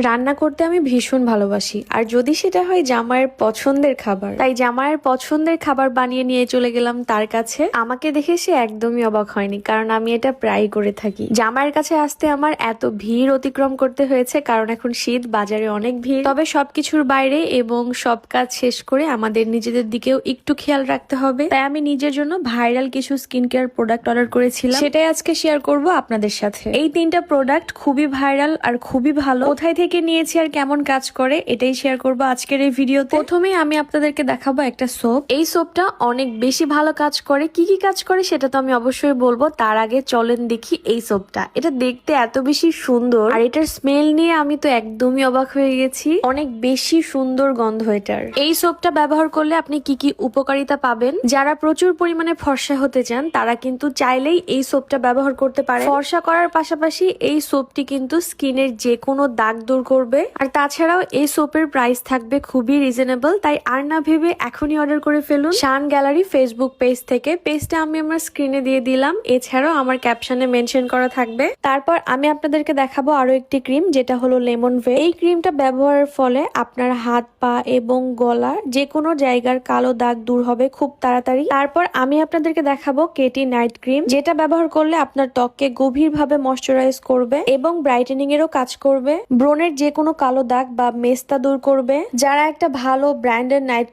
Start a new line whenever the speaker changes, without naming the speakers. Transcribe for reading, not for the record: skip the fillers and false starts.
রান্না করতে আমি ভীষণ ভালোবাসি, আর যদি সেটা হয় জামাইয়ের পছন্দের খাবার, তাই জামাইয়ের পছন্দের খাবার বানিয়ে নিয়ে চলে গেলাম তার কাছে। আমাকে দেখে সে একদমই অবাক হয়নি, কারণ আমি এটা প্রায় করে থাকি। জামাইয়ের কাছে আসতে আমার এত ভিড় অতিক্রম করতে হয়েছে, কারণ এখন শীত, বাজারে অনেক ভিড়। তবে সবকিছুর বাইরে এবং সব কাজ শেষ করে আমাদের নিজেদের দিকেও একটু খেয়াল রাখতে হবে, তাই আমি নিজের জন্য ভাইরাল কিছু স্কিন কেয়ার প্রোডাক্ট অর্ডার করেছিলাম, সেটাই আজকে শেয়ার করব আপনাদের সাথে। এই 3টা প্রোডাক্ট খুবই ভাইরাল আর খুবই ভালো। কোথায় থেকে নিয়েছি আর কেমন কাজ করে এটাই শেয়ার করব আজকের এই ভিডিওতে। প্রথমেই আমি আপনাদেরকে দেখাবো একটা সোপ। এই সোপটা অনেক বেশি ভালো কাজ করে। কি কি কাজ করে সেটা তো আমি অবশ্যই বলবো, তার আগে চলেন দেখি এই সোপটা। এটা দেখতে এত বেশি সুন্দর, আর এটার স্মেল নিয়ে আমি তো একদমই অবাক হয়ে গেছি। অনেক বেশি সুন্দর গন্ধ এটার। এই সোপটা ব্যবহার করলে আপনি কি কি উপকারিতা পাবেন? যারা প্রচুর পরিমাণে ফর্সা হতে চান তারা কিন্তু চাইলেই এই সোপটা ব্যবহার করতে পারে। ফর্সা করার পাশাপাশি এই সোপটি কিন্তু স্কিনের যে কোনো দাগ দূর করবে। আর তাছাড়াও এই সোপের প্রাইস থাকবে খুবই রিজনেবল, তাই আর না ভেবে এখনই অর্ডার করে ফেলুন শান গ্যালারি ফেসবুক পেজ থেকে। পেজটা আমি আমার স্ক্রিনে দিয়ে দিলাম, এছাড়াও আমার ক্যাপশনে মেনশন করা থাকবে। তারপর আমি আপনাদেরকে দেখাবো আরো একটি ক্রিম, যেটা হলো লেমন ভে। এই ক্রিমটা ব্যবহারের ফলে আপনার হাত, পা এবং গলা যে কোনো জায়গার কালো দাগ দূর হবে খুব তাড়াতাড়ি। তারপর আমি আপনাদেরকে দেখাবো কেটি নাইট ক্রিম, যেটা ব্যবহার করলে আপনার ত্বককে গভীরভাবে ময়শ্চারাইজ করবে এবং ব্রাইটেনিং এরও কাজ করবে। ব্রণের যে কোনো কালো দাগ বা মেস্তা দূর করবে। যারা একটা ভালো ব্র্যান্ডের নাইট